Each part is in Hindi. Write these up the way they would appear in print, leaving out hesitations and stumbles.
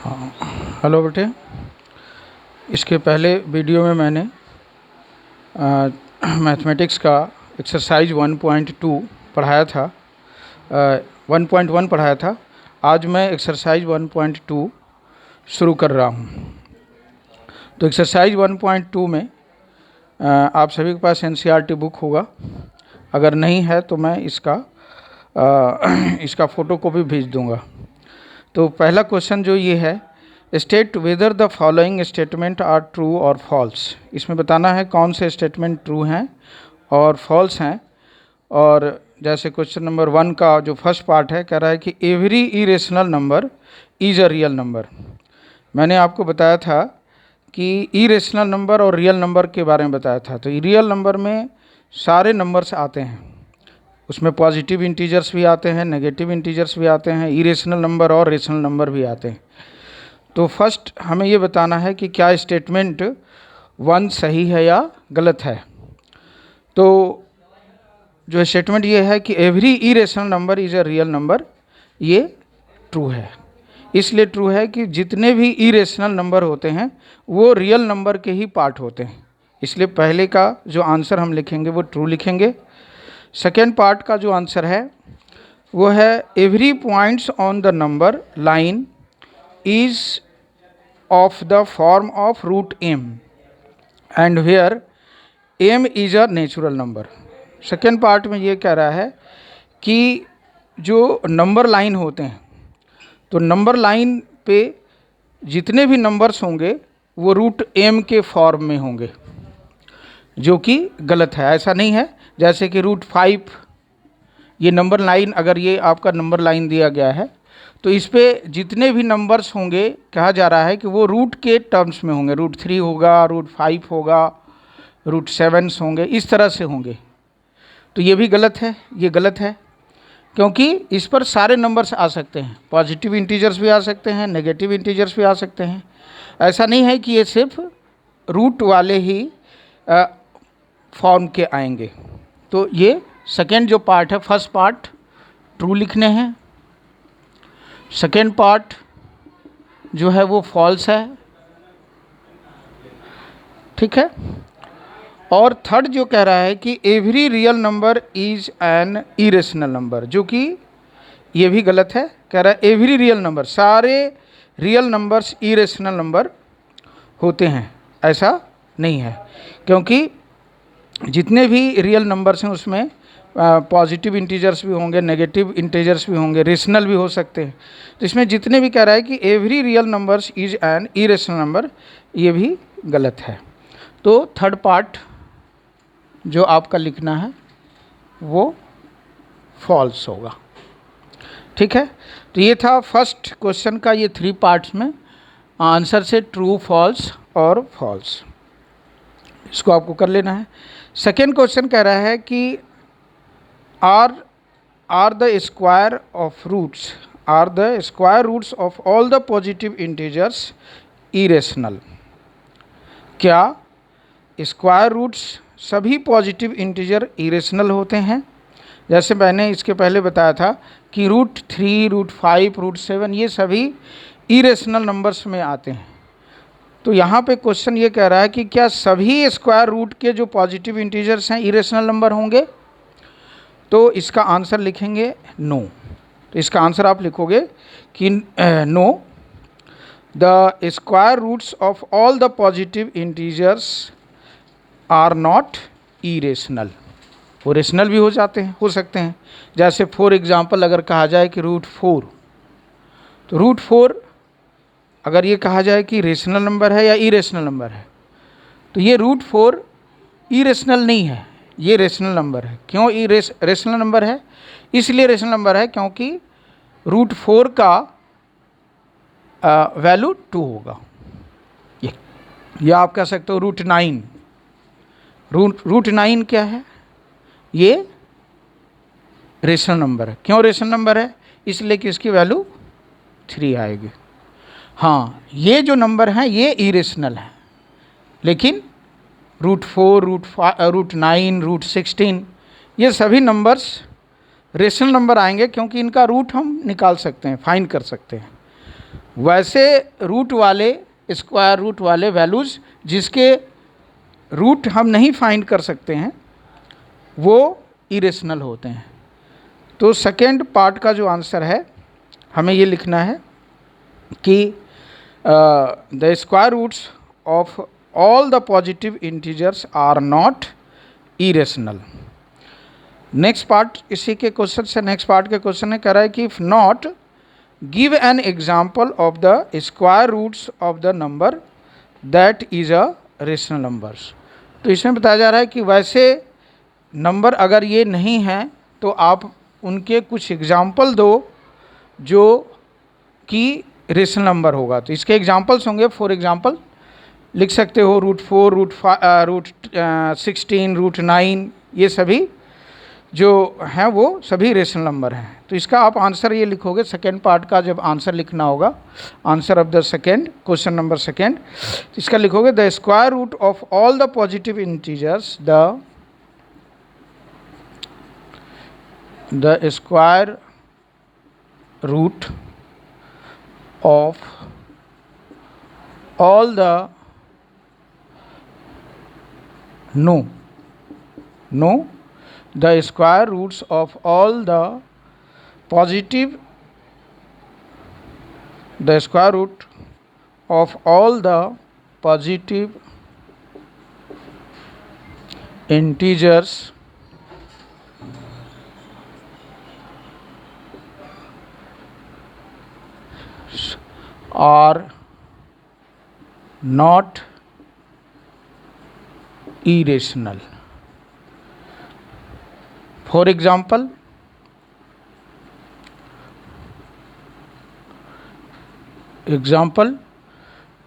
हाँ, हेलो बेटे। इसके पहले वीडियो में मैंने मैथमेटिक्स का एक्सरसाइज 1.2 पढ़ाया था, 1.1 पढ़ाया था। आज मैं एक्सरसाइज 1.2 शुरू कर रहा हूँ। तो एक्सरसाइज 1.2 में आप सभी के पास एनसीईआरटी बुक होगा। अगर नहीं है तो मैं इसका फ़ोटोकॉपी भेज दूँगा। तो पहला क्वेश्चन जो ये है, state whether the following statement are true और फॉल्स। इसमें बताना है कौन से स्टेटमेंट ट्रू हैं और फॉल्स हैं। और जैसे क्वेश्चन नंबर 1 का जो फर्स्ट पार्ट है, कह रहा है कि every irrational number is a real number. मैंने आपको बताया था कि इरेशनल नंबर और रियल नंबर के बारे में बताया था। तो रियल नंबर में सारे नंबर्स आते हैं, उसमें पॉजिटिव इंटीजर्स भी आते हैं, नेगेटिव इंटीजर्स भी आते हैं, इरेशनल नंबर और रेशनल नंबर भी आते हैं। तो फर्स्ट हमें ये बताना है कि क्या स्टेटमेंट 1 सही है या गलत है। तो जो स्टेटमेंट ये है कि every irrational number is a real number, ये ट्रू है। इसलिए ट्रू है कि जितने भी इरेशनल नंबर होते हैं वो रियल नंबर के ही पार्ट होते हैं। इसलिए पहले का जो आंसर हम लिखेंगे वो ट्रू लिखेंगे। सेकेंड पार्ट का जो आंसर है वो है every points on the number line is of the form of root m and where m is a natural number। Second part में ये कह रहा है कि जो नंबर लाइन होते हैं, तो नंबर लाइन पे जितने भी नंबर्स होंगे वो रूट m के फॉर्म में होंगे, जो कि गलत है। ऐसा नहीं है जैसे कि रूट 5, ये नंबर लाइन, अगर ये आपका नंबर लाइन दिया गया है तो इस पे जितने भी नंबर्स होंगे, कहा जा रहा है कि वो रूट के टर्म्स में होंगे। रूट 3 होगा, रूट 5 होगा, रूट 7 होंगे, इस तरह से होंगे। तो ये भी गलत है, ये गलत है क्योंकि इस पर सारे नंबर्स आ सकते हैं, पॉजिटिव इंटीजर्स भी आ सकते हैं, नेगेटिव इंटीजर्स भी आ सकते हैं। ऐसा नहीं है कि ये सिर्फ रूट वाले ही फॉर्म के आएंगे। तो ये सेकेंड जो पार्ट है, फर्स्ट पार्ट ट्रू लिखने हैं, सेकेंड पार्ट जो है वो फॉल्स है, ठीक है। और थर्ड जो कह रहा है कि every real number is an irrational number, जो कि ये भी गलत है। कह रहा है एवरी रियल नंबर, सारे रियल नंबर्स इरेशनल नंबर होते हैं। ऐसा नहीं है, क्योंकि जितने भी रियल नंबर्स हैं उसमें पॉजिटिव इंटीजर्स भी होंगे, नेगेटिव इंटीजर्स भी होंगे, रेशनल भी हो सकते हैं। तो इसमें जितने भी कह रहा है कि every real numbers is an irrational number, ये भी गलत है। तो थर्ड पार्ट जो आपका लिखना है वो फॉल्स होगा, ठीक है। तो ये था फर्स्ट क्वेश्चन का, ये 3 पार्ट्स में आंसर से ट्रू, फॉल्स और फॉल्स, इसको आपको कर लेना है। सेकेंड क्वेश्चन कह रहा है कि are the square roots of all the positive integers irrational। क्या स्क्वायर रूट्स सभी पॉजिटिव इंटीजर इरेशनल होते हैं? जैसे मैंने इसके पहले बताया था कि रूट 3, रूट 5, रूट 7 ये सभी इरेशनल नंबर्स में आते हैं। तो यहाँ पे क्वेश्चन ये कह रहा है कि क्या सभी स्क्वायर रूट के जो पॉजिटिव इंटीजर्स हैं इरेशनल नंबर होंगे? तो इसका आंसर लिखेंगे नो। तो इसका आंसर आप लिखोगे कि no, the square roots of all the positive integers are not irrational. वो रेशनल भी हो सकते हैं। जैसे फॉर एग्जांपल अगर कहा जाए कि रूट 4, तो रूट 4 अगर ये कहा जाए कि रेशनल नंबर है या इरेशनल नंबर है, तो ये रूट 4 इरेशनल नहीं है, ये रेशनल नंबर है। क्यों रेशनल नंबर है? इसलिए रेशनल नंबर है क्योंकि रूट 4 का वैल्यू 2 होगा। या आप कह सकते हो रूट 9। रूट 9 क्या है? ये रेशनल नंबर है। क्यों रेशनल नंबर है? इसलिए कि इसकी वैल्यू 3 आएगी। हाँ, ये जो नंबर हैं ये इरेशनल है, लेकिन रूट 4, रूट 9, रूट 16 ये सभी नंबर्स रेशनल नंबर आएंगे क्योंकि इनका रूट हम निकाल सकते हैं, फाइंड कर सकते हैं। वैसे रूट वाले, स्क्वायर रूट वाले वैल्यूज़ जिसके रूट हम नहीं फाइंड कर सकते हैं वो इरेशनल होते हैं। तो सेकेंड पार्ट का जो आंसर है हमें ये लिखना है कि the square roots of all the positive integers are not irrational. Next part इसी के क्वेश्चन से, नेक्स्ट पार्ट के क्वेश्चन में कह रहा है कि if not give an example of the square roots of the number that is a rational numbers. तो इसमें बताया जा रहा है कि वैसे नंबर अगर ये नहीं हैं तो आप उनके कुछ एग्जाम्पल दो जो कि रेशनल नंबर होगा। तो इसके एग्जाम्पल्स होंगे, फॉर एग्जाम्पल लिख सकते हो √4, रूट 16, √9, ये सभी जो हैं वो सभी रेशनल नंबर हैं। तो इसका आप आंसर ये लिखोगे, सेकेंड पार्ट का जब आंसर लिखना होगा, answer of the second question number second, तो इसका लिखोगे the square root of all the positive integers, the square root of all the the square roots of all the positive, the square root of all the positive integers are not irrational. For example,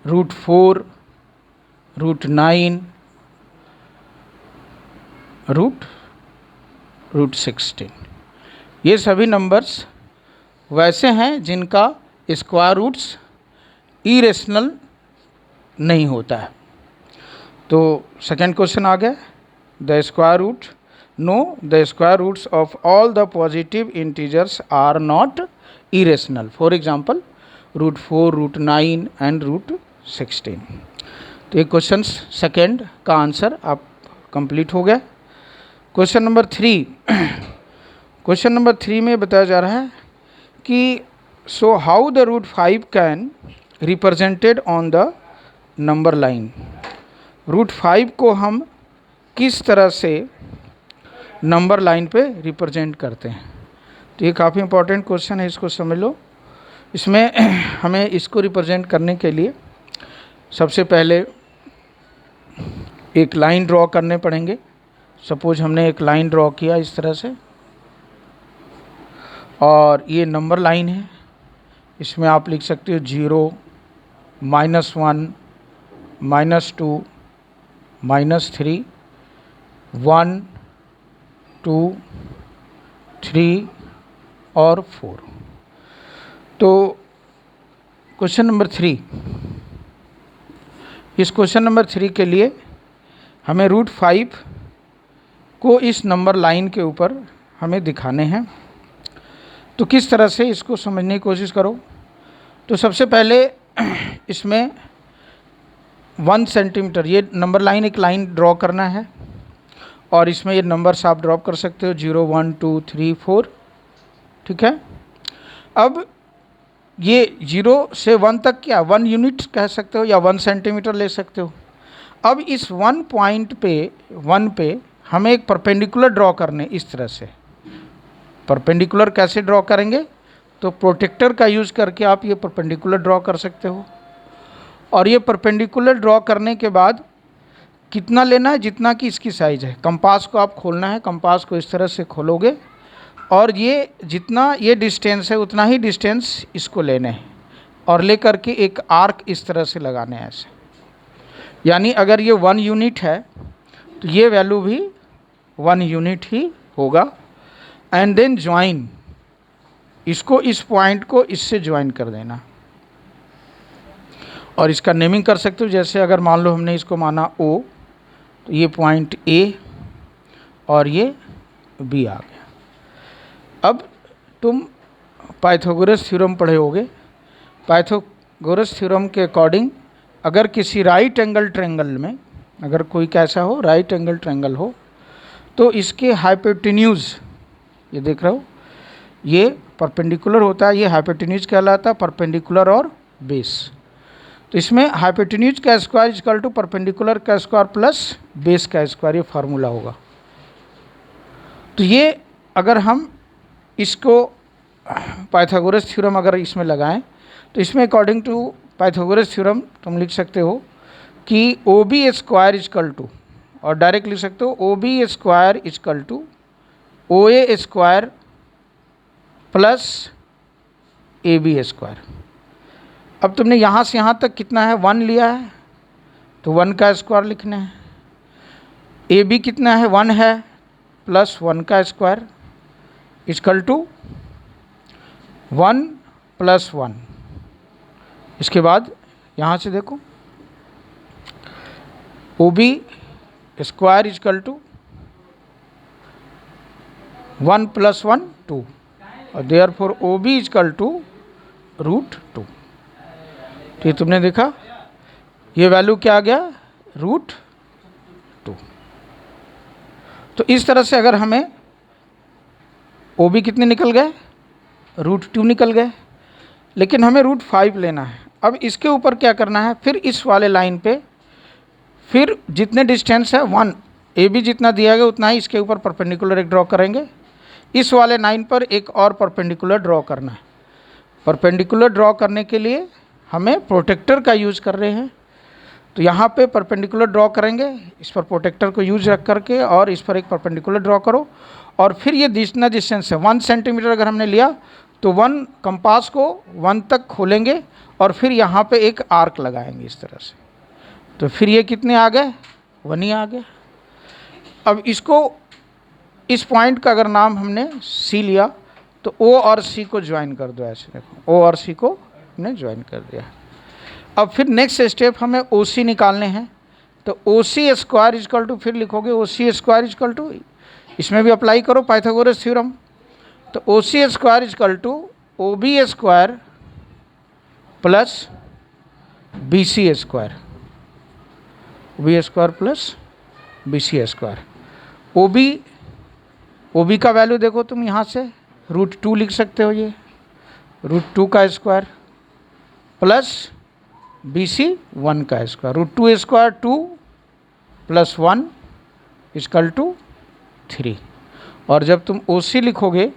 √4, √9, √16, ये सभी नंबर्स वैसे हैं जिनका स्क्वायर रूट्स इरेशनल नहीं होता है। तो सेकेंड क्वेश्चन आ गया, the square root, no the square roots of all the positive integers are not irrational. For example √4, √9 and √16। तो ये क्वेश्चन सेकेंड का आंसर आप कंप्लीट हो गया। क्वेश्चन नंबर 3, क्वेश्चन नंबर 3 में बताया जा रहा है कि so how the √5 can represented on the number line. √5 को हम किस तरह से नंबर लाइन पे रिप्रेजेंट करते हैं। तो ये काफ़ी इंपॉर्टेंट क्वेश्चन है, इसको समझ लो। इसमें हमें इसको रिप्रेजेंट करने के लिए सबसे पहले एक लाइन ड्रॉ करने पड़ेंगे। सपोज हमने एक लाइन ड्रॉ किया इस तरह से, और ये नंबर लाइन है। इसमें आप लिख सकते हो 0, -1, -2, -3, 1, 2, 3 और 4। तो क्वेश्चन नंबर 3, इस क्वेश्चन नंबर 3 के लिए हमें √5 को इस नंबर लाइन के ऊपर हमें दिखाने हैं। तो किस तरह से इसको समझने की कोशिश करो। तो सबसे पहले इसमें 1 सेंटीमीटर, ये नंबर लाइन, एक लाइन ड्रॉ करना है, और इसमें ये नंबर्स आप ड्रॉप कर सकते हो 0, 1, 2, 3, 4, ठीक है। अब ये 0 से 1 तक क्या 1 यूनिट कह सकते हो या 1 सेंटीमीटर ले सकते हो। अब इस 1 पॉइंट पे 1 पे हमें एक परपेंडिकुलर ड्रॉ करने, इस तरह से। परपेंडिकुलर कैसे ड्रॉ करेंगे, तो प्रोटेक्टर का यूज़ करके आप ये परपेंडिकुलर ड्रॉ कर सकते हो। और ये परपेंडिकुलर ड्रॉ करने के बाद कितना लेना है, जितना कि इसकी साइज़ है। कंपास को आप खोलना है, कंपास को इस तरह से खोलोगे और ये जितना ये डिस्टेंस है उतना ही डिस्टेंस इसको लेने हैं, और ले करके एक आर्क इस तरह से लगाने हैं ऐसे। यानी अगर ये 1 यूनिट है तो ये वैल्यू भी 1 यूनिट ही होगा। एंड देन ज्वाइन, इसको, इस पॉइंट को इससे ज्वाइन कर देना, और इसका नेमिंग कर सकते हो। जैसे अगर मान लो हमने इसको माना O, तो ये पॉइंट A और ये B आ गया। अब तुम पाइथागोरस थ्योरम पढ़े होगे। पाइथागोरस थ्योरम के अकॉर्डिंग अगर किसी राइट एंगल ट्रायंगल में अगर कोई कैसा हो, राइट एंगल ट्रायंगल हो, तो इसके हाइपोटेन्यूज, ये देख रहे हो, ये परपेंडिकुलर होता है, ये हाइपोटेन्यूज कहलाता है, परपेंडिकुलर और बेस। तो इसमें हाइपोटेन्यूज का स्क्वायर इक्वल टू परपेंडिकुलर का स्क्वायर प्लस बेस का स्क्वायर, ये फार्मूला होगा। तो ये अगर हम इसको पाइथागोरस थ्योरम अगर इसमें लगाएं तो इसमें अकॉर्डिंग टू पाइथागोरस थ्योरम तुम लिख सकते हो कि O B square equal to, और डायरेक्ट लिख सकते हो O B square equal to O A square plus A B square. अब तुमने यहाँ से यहाँ तक कितना है, 1 लिया है, तो 1 का स्क्वायर लिखना है। ए बी कितना है, 1 है, प्लस 1 का स्क्वायर इक्वल टू 1 प्लस 1। इसके बाद यहाँ से देखो O B square equal to 1 plus 1 2, और therefore O B equal to √2। तो ये तुमने देखा, ये वैल्यू क्या आ गया, √2। तो इस तरह से अगर हमें ओ बी कितने निकल गए, √2 निकल गए, लेकिन हमें √5 लेना है। अब इसके ऊपर क्या करना है, फिर इस वाले लाइन पे फिर जितने डिस्टेंस है 1, ए बी जितना दिया गया उतना ही इसके ऊपर परपेंडिकुलर एक ड्रॉ करेंगे। इस वाले लाइन पर एक और परपेंडिकुलर ड्रॉ करना है। परपेंडिकुलर ड्रॉ करने के लिए हमें प्रोटेक्टर का यूज़ कर रहे हैं, तो यहाँ पे परपेंडिकुलर ड्रॉ करेंगे, इस पर प्रोटेक्टर को यूज रख करके, और इस पर एक परपेंडिकुलर ड्रॉ करो। और फिर ये जितना डिस्टेंस है 1 सेंटीमीटर अगर हमने लिया तो 1 कंपास को 1 तक खोलेंगे और फिर यहाँ पे एक आर्क लगाएंगे इस तरह से। तो फिर ये कितने आ गए, 1 ही आ गया। अब इसको, इस पॉइंट का अगर नाम हमने सी लिया तो ओ और सी को ज्वाइन कर दो, ऐसे देखो ओ और सी को हमने ज्वाइन कर दिया। अब फिर नेक्स्ट स्टेप हमें ओ सी निकालने हैं, तो O C square equal to, फिर लिखोगे O C square equal to, इसमें भी अप्लाई करो पाइथागोरस थ्योरम। तो O C square equal to O B square plus B C square, B square plus B C square. O B का वैल्यू देखो तुम यहाँ से √2 लिख सकते हो, ये √2 का स्क्वायर प्लस बी सी 1 का square, √2 square 2 plus 1 equal to 3। और जब तुम ओ सी लिखोगे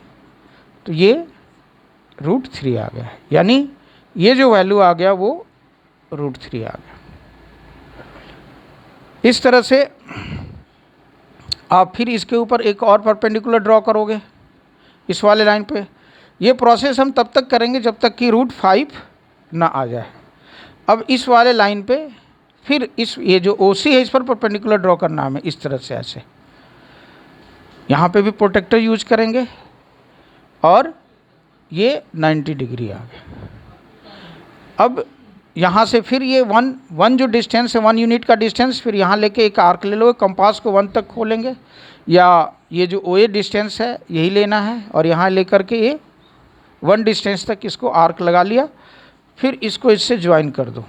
तो ये √3 आ गया, यानी ये जो वैल्यू आ गया वो √3 आ गया। इस तरह से आप फिर इसके ऊपर एक और परपेंडिकुलर ड्रॉ करोगे इस वाले लाइन पे। ये प्रोसेस हम तब तक करेंगे जब तक कि √5 ना आ जाए। अब इस वाले लाइन पे फिर इस, ये जो ओ सी है इस पर परपेंडिकुलर ड्रॉ करना हमें इस तरह से, ऐसे यहाँ पे भी प्रोटेक्टर यूज करेंगे और ये 90 डिग्री आ गया। अब यहाँ से फिर ये 1 जो डिस्टेंस है, 1 यूनिट का डिस्टेंस, फिर यहाँ लेके एक आर्क ले लो, कंपास को 1 तक खोलेंगे, या ये जो ओ ए डिस्टेंस है यही लेना है, और यहाँ लेकर के ये 1 डिस्टेंस तक इसको आर्क लगा लिया, फिर इसको इससे ज्वाइन कर दो।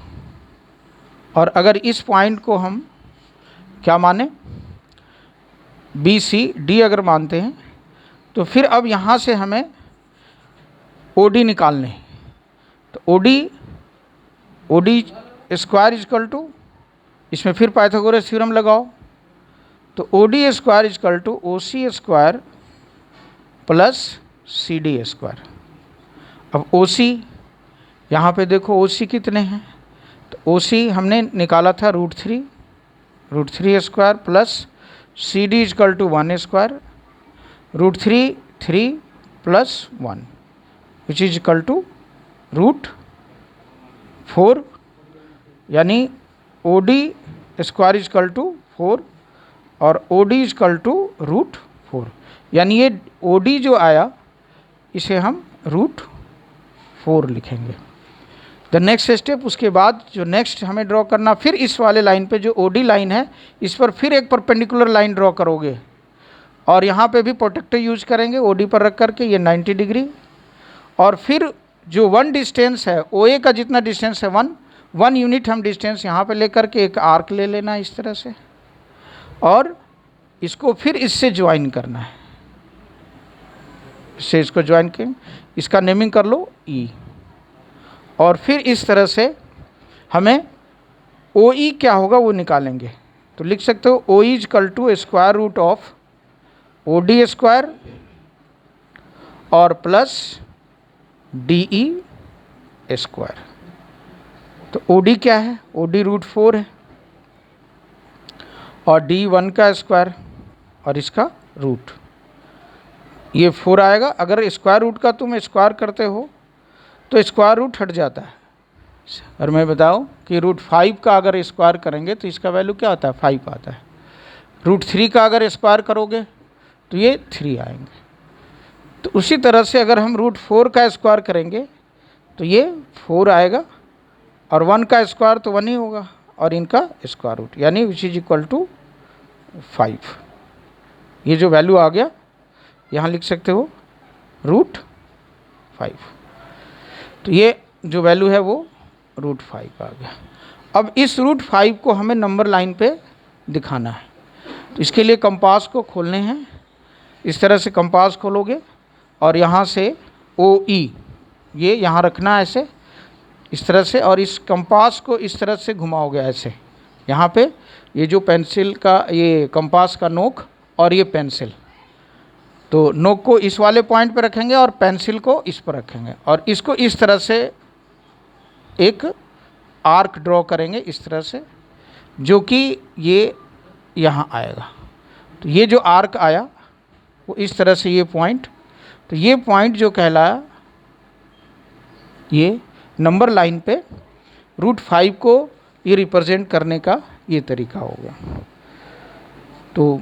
और अगर इस पॉइंट को हम क्या माने, बी सी डी अगर मानते हैं, तो फिर अब यहाँ से हमें ओ डी निकालने हैं। तो O D square equal to, इसमें फिर पाइथागोरस थ्योरम लगाओ, तो O D square equal to O C square plus C D square. अब ओ सी, यहाँ पे देखो ओ सी कितने हैं, तो ओ सी हमने निकाला था √3 square plus C D equal to 1 square, √3 3 plus 1 which is equal to √4, यानी O D square equal to 4 और ओ डी इक्वल टू √4, यानी ये ओ डी जो आया इसे हम √4 लिखेंगे। द नेक्स्ट स्टेप, उसके बाद जो नेक्स्ट हमें ड्रॉ करना, फिर इस वाले लाइन पे जो ओ डी लाइन है इस पर फिर एक परपेंडिकुलर लाइन ड्रॉ करोगे, और यहाँ पे भी प्रोटेक्टर यूज करेंगे ओ डी पर रख करके, ये 90 डिग्री। और फिर जो 1 डिस्टेंस है, ओ ए का जितना डिस्टेंस है 1 यूनिट हम डिस्टेंस यहाँ पे लेकर के एक आर्क ले लेना है इस तरह से, और इसको फिर इससे ज्वाइन करना है, इससे इसको ज्वाइन करें, इसका नेमिंग कर लो ई, और फिर इस तरह से हमें ओ ई क्या होगा वो निकालेंगे। तो लिख सकते हो O E equal to square root of O D square और प्लस डी ई स्क्वायर। तो ओ डी क्या है, ओ डी √4 है, और डी 1 का स्क्वायर और इसका रूट, ये 4 आएगा। अगर स्क्वायर रूट का तुम स्क्वायर करते हो तो स्क्वायर रूट हट जाता है, और मैं बताऊं कि √5 का अगर स्क्वायर करेंगे तो इसका वैल्यू क्या आता है, 5 आता है। √3 का अगर स्क्वायर करोगे तो ये 3 आएंगे। तो उसी तरह से अगर हम √4 का स्क्वायर करेंगे तो ये 4 आएगा, और 1 का स्क्वायर तो 1 ही होगा, और इनका स्क्वायर रूट, यानी विच इज इक्वल टू 5। ये जो वैल्यू आ गया यहाँ लिख सकते हो √5। तो ये जो वैल्यू है वो √5 आ गया। अब इस √5 को हमें नंबर लाइन पे दिखाना है, तो इसके लिए कंपास को खोलने हैं। इस तरह से कंपास खोलोगे और यहाँ से ओ ई ये यहाँ रखना है ऐसे, इस तरह से, और इस कंपास को इस तरह से घुमाओगे ऐसे। यहाँ पे ये जो पेंसिल का, ये कंपास का नोक और ये पेंसिल, तो नोक को इस वाले पॉइंट पे रखेंगे और पेंसिल को इस पर रखेंगे, और इसको इस तरह से एक आर्क ड्रॉ करेंगे इस तरह से, जो कि ये यहाँ आएगा। तो ये जो आर्क आया वो इस तरह से, ये पॉइंट, तो ये पॉइंट जो कहलाया, ये नंबर लाइन पे √5 को ये रिप्रेजेंट करने का ये तरीका हो गया। तो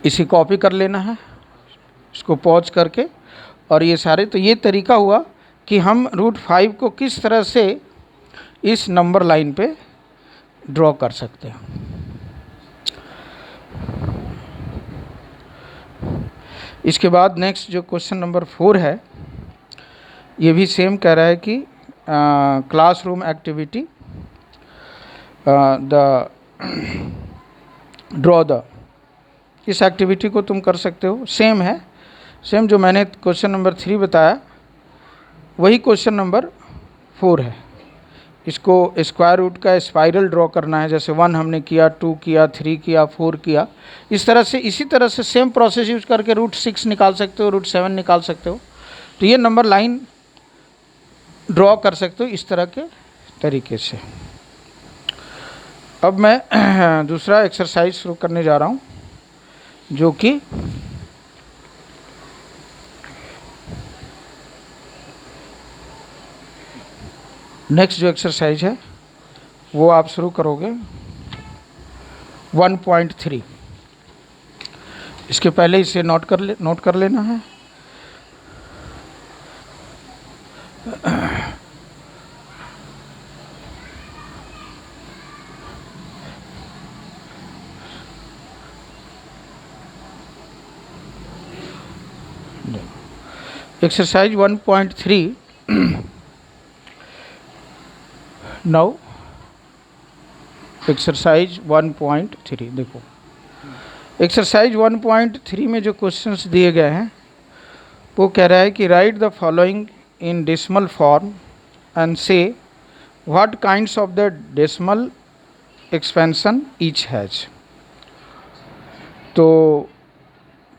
इसे कॉपी कर लेना है, इसको पॉज करके, और ये सारे, तो ये तरीका हुआ कि हम √5 को किस तरह से इस नंबर लाइन पे ड्रॉ कर सकते हैं। इसके बाद नेक्स्ट जो क्वेश्चन नंबर 4 है, ये भी सेम कह रहा है कि classroom activity the draw the, इस एक्टिविटी को तुम कर सकते हो, सेम है, सेम जो मैंने क्वेश्चन नंबर 3 बताया वही क्वेश्चन नंबर 4 है। इसको स्क्वायर रूट का स्पाइरल ड्रॉ करना है, जैसे 1 हमने किया, 2 किया, 3 किया, 4 किया, इस तरह से, इसी तरह से सेम प्रोसेस यूज करके √6 निकाल सकते हो, √7 निकाल सकते हो। तो ये नंबर लाइन ड्रॉ कर सकते हो इस तरह के तरीके से। अब मैं दूसरा एक्सरसाइज शुरू करने जा रहा हूँ, जो कि नेक्स्ट जो एक्सरसाइज है वो आप शुरू करोगे 1.3। इसके पहले इसे नोट कर लेना है। एक्सरसाइज 1.3 नाउ एक्सरसाइज 1.3 देखो, एक्सरसाइज 1.3 में जो क्वेश्चंस दिए गए हैं वो कह रहा है कि write the following in decimal form and say what kinds of the decimal expansion each has. तो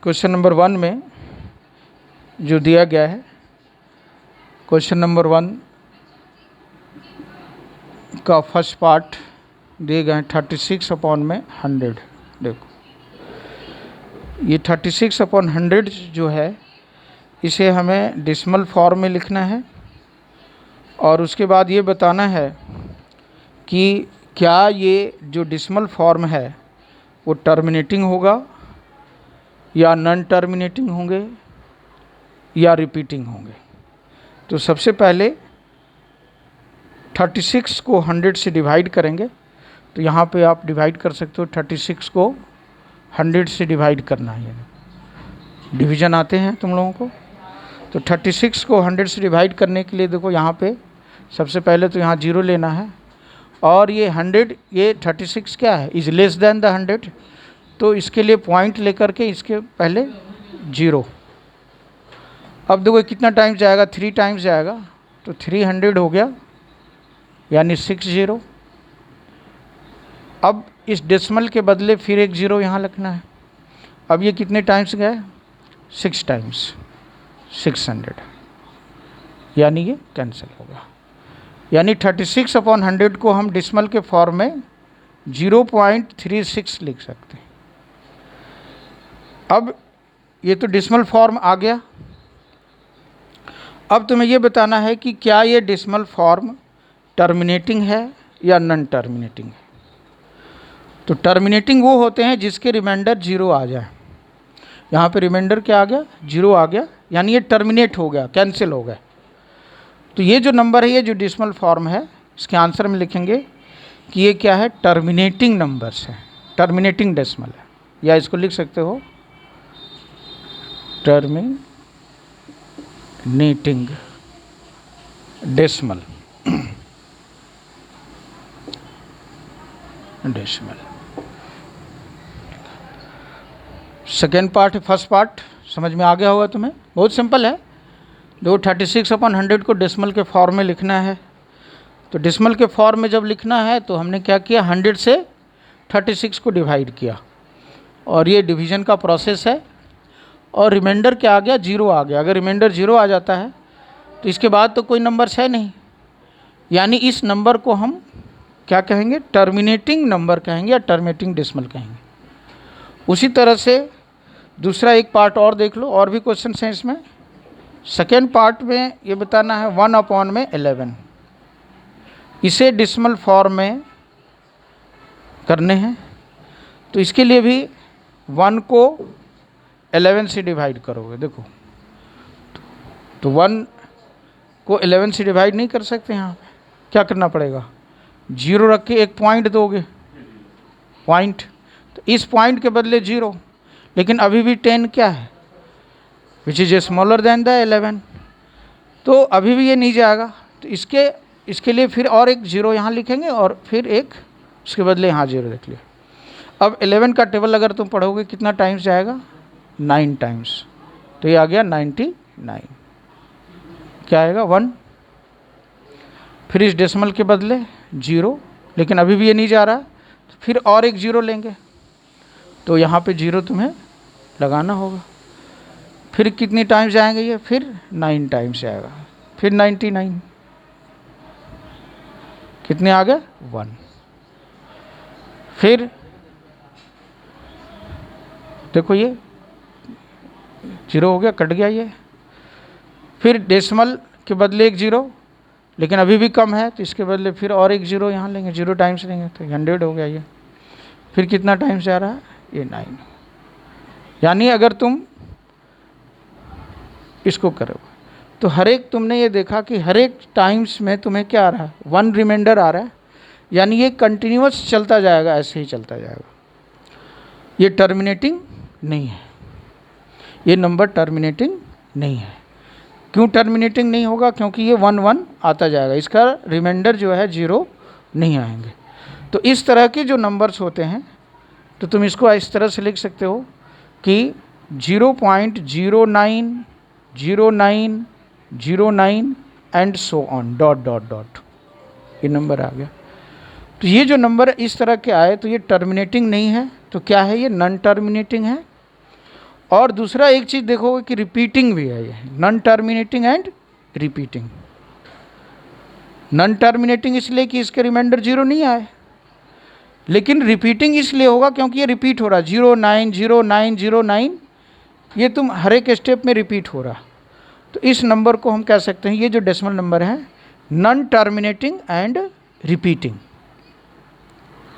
क्वेश्चन नंबर 1 में जो दिया गया है, क्वेश्चन नंबर 1 का फर्स्ट पार्ट दिए गए हैं 36/100। देखो ये 36/100 जो है इसे हमें डेसिमल फॉर्म में लिखना है, और उसके बाद ये बताना है कि क्या ये जो डेसिमल फॉर्म है वो टर्मिनेटिंग होगा या नॉन टर्मिनेटिंग होंगे या रिपीटिंग होंगे। तो सबसे पहले 36 को 100 से डिवाइड करेंगे, तो यहाँ पे आप डिवाइड कर सकते हो, 36 को 100 से डिवाइड करना है, डिवीज़न आते हैं तुम लोगों को। तो 36 को 100 से डिवाइड करने के लिए देखो यहाँ पे सबसे पहले तो यहाँ 0 लेना है, और ये 100, ये 36 क्या है, इज़ लेस देन द 100, तो इसके लिए पॉइंट लेकर के इसके पहले 0। अब देखो कितना टाइम्स जाएगा, 3 टाइम्स जाएगा, तो 300 हो गया, यानी 60। अब इस डेसिमल के बदले फिर एक 0 यहाँ लिखना है। अब ये कितने टाइम्स गए, 6 टाइम्स 600, यानी ये कैंसिल होगा। यानी 36/100 को हम डेसिमल के फॉर्म में 0.36 लिख सकते हैं। अब ये तो डेसिमल फॉर्म आ गया। अब तुम्हें ये बताना है कि क्या ये डेसिमल फॉर्म टर्मिनेटिंग है या नॉन टर्मिनेटिंग है। तो टर्मिनेटिंग वो होते हैं जिसके रिमाइंडर 0 आ जाए। यहाँ पे रिमाइंडर क्या आ गया, 0 आ गया, यानी ये टर्मिनेट हो गया, कैंसिल हो गया। तो ये जो नंबर है, ये जो डेसिमल फॉर्म है, इसके आंसर में लिखेंगे कि ये क्या है, टर्मिनेटिंग नंबर्स है, टर्मिनेटिंग डेसिमल है, या इसको लिख सकते हो terminating decimal. Decimal second part, first part समझ में आ गया होगा तुम्हें, बहुत सिंपल है। दो 36/100 को डेसिमल के फॉर्म में लिखना है। तो डेसिमल के फॉर्म में जब लिखना है तो हमने क्या किया, 100 से 36 को डिवाइड किया, और ये डिवीज़न का प्रोसेस है। और रिमाइंडर क्या आ गया, 0 आ गया। अगर रिमाइंडर 0 आ जाता है तो इसके बाद तो कोई नंबर्स है नहीं, यानी इस नंबर को हम क्या कहेंगे, टर्मिनेटिंग नंबर कहेंगे या टर्मिनेटिंग डेसिमल कहेंगे। उसी तरह से दूसरा एक पार्ट और देख लो, और भी क्वेश्चन हैं इसमें। सेकेंड पार्ट में ये बताना है 1/11, इसे डेसिमल फॉर्म में करने हैं। तो इसके लिए भी 1 को 11 से डिवाइड करोगे। देखो तो 1 को 11 से डिवाइड नहीं कर सकते, यहाँ पे क्या करना पड़ेगा, 0 रख के एक पॉइंट दोगे, पॉइंट, तो इस पॉइंट के बदले 0, लेकिन अभी भी 10 क्या है, which is smaller than the 11, तो अभी भी ये नहीं जाएगा। तो इसके लिए फिर और एक 0 यहाँ लिखेंगे, और फिर एक उसके बदले यहाँ 0 लिख लिया। अब 11 का टेबल अगर तुम पढ़ोगे कितना टाइम्स जाएगा, 9 टाइम्स, तो ये आ गया 99। क्या आएगा, 1। फिर इस डेसिमल के बदले 0, लेकिन अभी भी ये नहीं जा रहा, तो फिर और एक 0 लेंगे, तो यहाँ पे 0 तुम्हें लगाना होगा। फिर कितनी टाइम्स जाएंगे ये, फिर 9 टाइम्स जाएगा, फिर 99, कितने आ गए, 1। फिर देखो ये 0 हो गया, कट गया ये। फिर डेसिमल के बदले एक 0, लेकिन अभी भी कम है, तो इसके बदले फिर और एक 0 यहाँ लेंगे, 0 टाइम्स लेंगे, तो 100 हो गया ये। फिर कितना टाइम्स जा रहा है, ये 9। यानी अगर तुम इसको करो तो हर एक, तुमने ये देखा कि हर एक टाइम्स में तुम्हें क्या आ रहा है, 1 रिमाइंडर आ रहा है, यानी ये कंटिन्यूअस चलता जाएगा, ऐसे ही चलता जाएगा। ये टर्मिनेटिंग नहीं है, ये नंबर टर्मिनेटिंग नहीं है। क्यों टर्मिनेटिंग नहीं होगा, क्योंकि ये 1 आता जाएगा, इसका रिमाइंडर जो है 0 नहीं आएंगे। तो इस तरह के जो नंबर्स होते हैं, तो तुम इसको इस तरह से लिख सकते हो कि 0.090909 and so on, dot dot dot, ये नंबर आ गया। तो ये जो नंबर इस तरह के आए, तो ये टर्मिनेटिंग नहीं है, तो क्या है, ये नॉन टर्मिनेटिंग है। और दूसरा एक चीज़ देखोगे कि रिपीटिंग भी है, ये non terminating and repeating. Non terminating इसलिए कि इसके रिमाइंडर 0 नहीं आए, लेकिन रिपीटिंग इसलिए होगा क्योंकि ये रिपीट हो रहा, 090909, ये तुम हर एक स्टेप में रिपीट हो रहा। तो इस नंबर को हम कह सकते हैं, ये जो डेसिमल नंबर है, नॉन टर्मिनेटिंग एंड रिपीटिंग,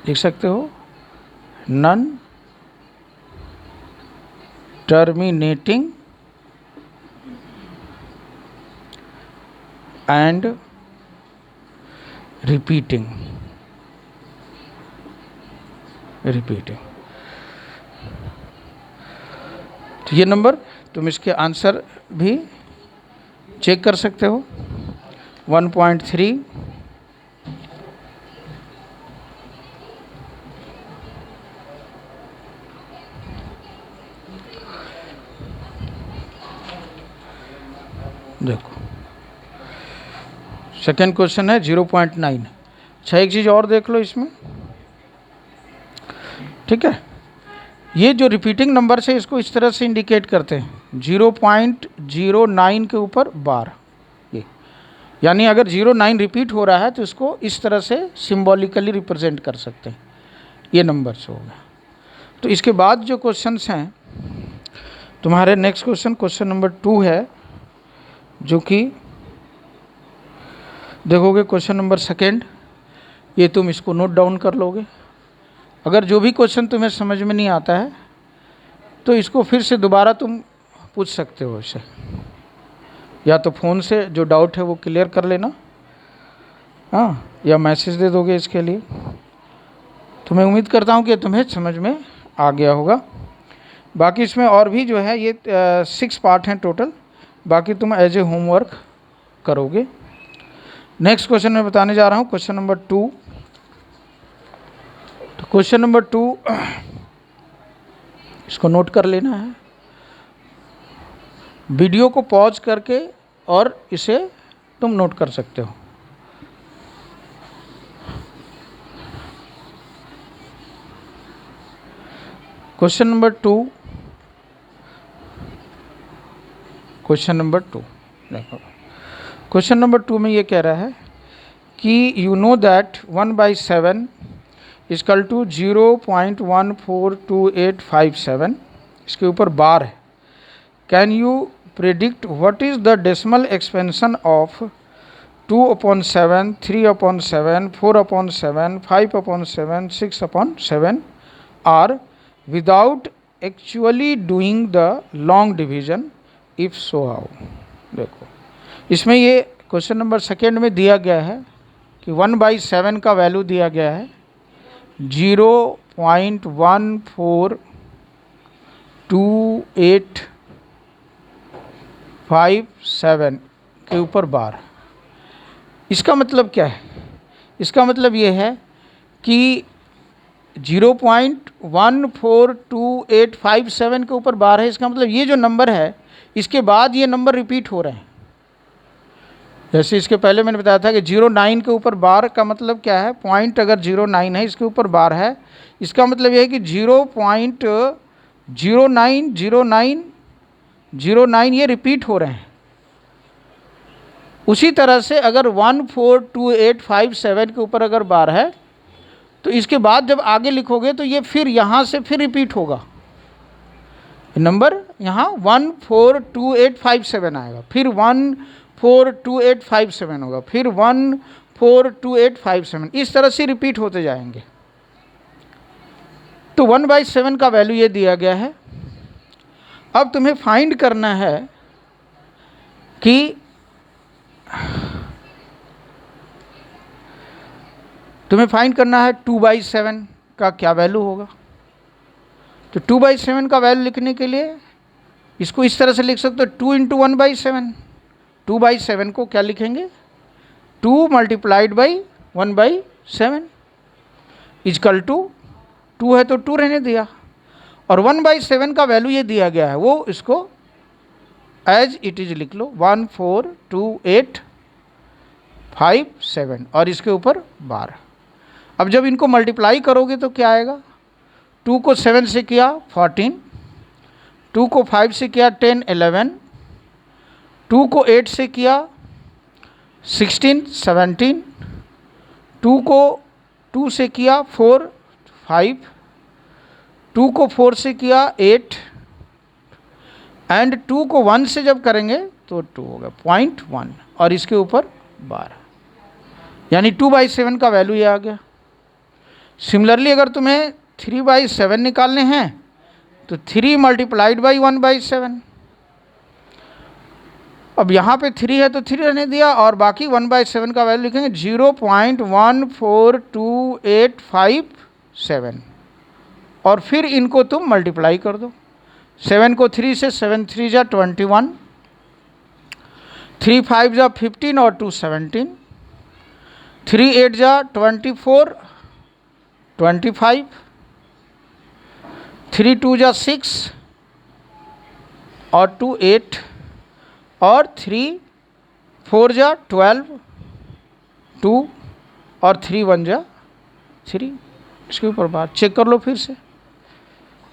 लिख सकते हो नॉन टर्मिनेटिंग एंड रिपीटिंग। तो ये नंबर तुम इसके आंसर भी चेक कर सकते हो। 1.3, देखो सेकेंड क्वेश्चन है 0.9। अच्छा एक चीज़ और देख लो इसमें, ठीक है, ये जो रिपीटिंग नंबर से इसको इस तरह से इंडिकेट करते हैं 0.09 के ऊपर बार, ये यानी अगर 0.9 रिपीट हो रहा है तो इसको इस तरह से सिंबॉलिकली रिप्रेजेंट कर सकते हैं, ये नंबर से हो गया। तो इसके बाद जो क्वेश्चंस हैं तुम्हारे, नेक्स्ट क्वेश्चन नंबर 2 है, जो कि देखोगे क्वेश्चन नंबर 2, ये तुम इसको नोट डाउन कर लोगे। अगर जो भी क्वेश्चन तुम्हें समझ में नहीं आता है तो इसको फिर से दोबारा तुम पूछ सकते हो इसे, या तो फ़ोन से जो डाउट है वो क्लियर कर लेना, हाँ, या मैसेज दे दोगे इसके लिए। तो मैं उम्मीद करता हूँ कि तुम्हें समझ में आ गया होगा। बाकी इसमें और भी जो है ये 6 पार्ट हैं टोटल, बाकी तुम एज ए होमवर्क करोगे। नेक्स्ट क्वेश्चन मैं बताने जा रहा हूँ, क्वेश्चन नंबर 2। तो क्वेश्चन नंबर 2 इसको नोट कर लेना है, वीडियो को पॉज करके और इसे तुम नोट कर सकते हो। क्वेश्चन नंबर 2 देखो, क्वेश्चन नंबर 2 में ये कह रहा है कि you know that 1/7 equal to 0.142857, इसके ऊपर बार है। Can you predict what is the decimal expansion of 2/7, 3/7, 4/7, 5/7, 6/7 are without actually doing the long division, if so how. देखो इसमें ये क्वेश्चन नंबर 2 में दिया गया है कि 1/7 का वैल्यू दिया गया है 0.142857 के ऊपर बार। इसका मतलब क्या है? इसका मतलब ये है कि 0.142857 के ऊपर बार है, इसका मतलब ये जो नंबर है इसके बाद ये नंबर रिपीट हो रहे हैं। जैसे इसके पहले मैंने बताया था कि 0.9 के ऊपर बार का मतलब क्या है, पॉइंट अगर 0.9 है इसके ऊपर बार है, इसका मतलब ये है कि 0.090909 ये रिपीट हो रहे हैं। उसी तरह से अगर 142857 के ऊपर अगर बार है तो इसके बाद जब आगे लिखोगे तो ये फिर यहाँ से फिर रिपीट होगा, नंबर यहाँ 142857 आएगा, फिर 142857 होगा, फिर 142857, इस तरह से रिपीट होते जाएंगे। तो 1/7 का वैल्यू ये दिया गया है। अब तुम्हें फाइंड करना है कि तुम्हें फाइंड करना है 2/7 का क्या वैल्यू होगा। तो 2/7 का वैल्यू लिखने के लिए इसको इस तरह से लिख सकते हो, 2 × 1/7। 2/7 को क्या लिखेंगे, 2 × 1/7 इक्वल टू 2 है तो 2 रहने दिया, और 1/7 का वैल्यू ये दिया गया है, वो इसको एज इट इज लिख लो 14285 और इसके ऊपर 12। अब जब इनको मल्टीप्लाई करोगे तो क्या आएगा, 2 को 7 से किया 14, 2 को 5 से किया 10 11, 2 को 8 से किया 16 17, 2 को 2 से किया 4 5, 2 को 4 से किया 8, एंड 2 को 1 से जब करेंगे तो 2 होगा 0.1 और इसके ऊपर 12, यानी 2/7 का वैल्यू ये आ गया। सिमिलरली अगर तुम्हें 3/7 निकालने हैं तो 3 × 1/7। अब यहाँ पे 3 है तो 3 रहने दिया, और बाकी 1/7 का वैल्यू लिखेंगे 0.142857, और फिर इनको तुम मल्टीप्लाई कर दो। 7 को 3 से 7 3 जा 21, 3 5 जा 15 और 2 17, 3 8 जा 24 25, 3 2 जा 6 और 2 8, और 3 4 जा 12 2, और 3 1 जा 3। इसके ऊपर बात चेक कर लो फिर से।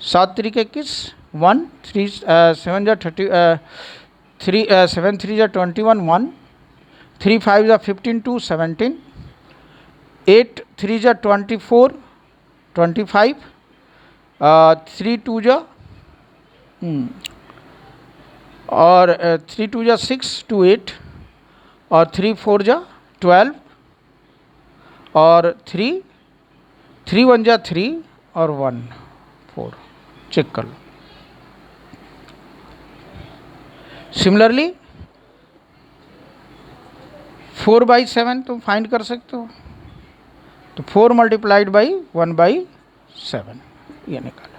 7 3 21, 1 3 7 जा 30, 3 7 3 जा 21 1, 3 5 जा 15 2 17, 8 3 जा 24 25, 3 2 जा और 3 2 जा 6 2 8, और 3 4 जा 12, और 3 1 जा 3, और 1 4। चेक कर लो। सिमिलरली 4/7 तुम फाइंड कर सकते हो, तो 4 मल्टीप्लाइड बाई 1/7 ये निकाला।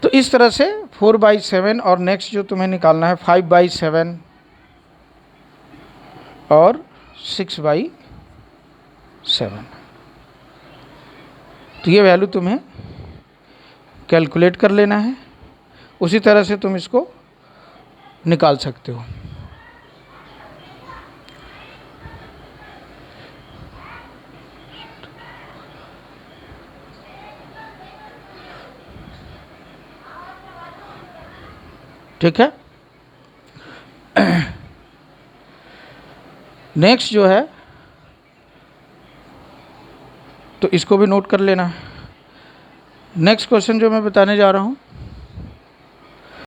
तो इस तरह से 4/7, और नेक्स्ट जो तुम्हें निकालना है 5/7 और 6/7। तो ये वैल्यू तुम्हें कैलकुलेट कर लेना है, उसी तरह से तुम इसको निकाल सकते हो। ठीक है। नेक्स्ट जो है, तो इसको भी नोट कर लेना है। नेक्स्ट क्वेश्चन जो मैं बताने जा रहा हूँ,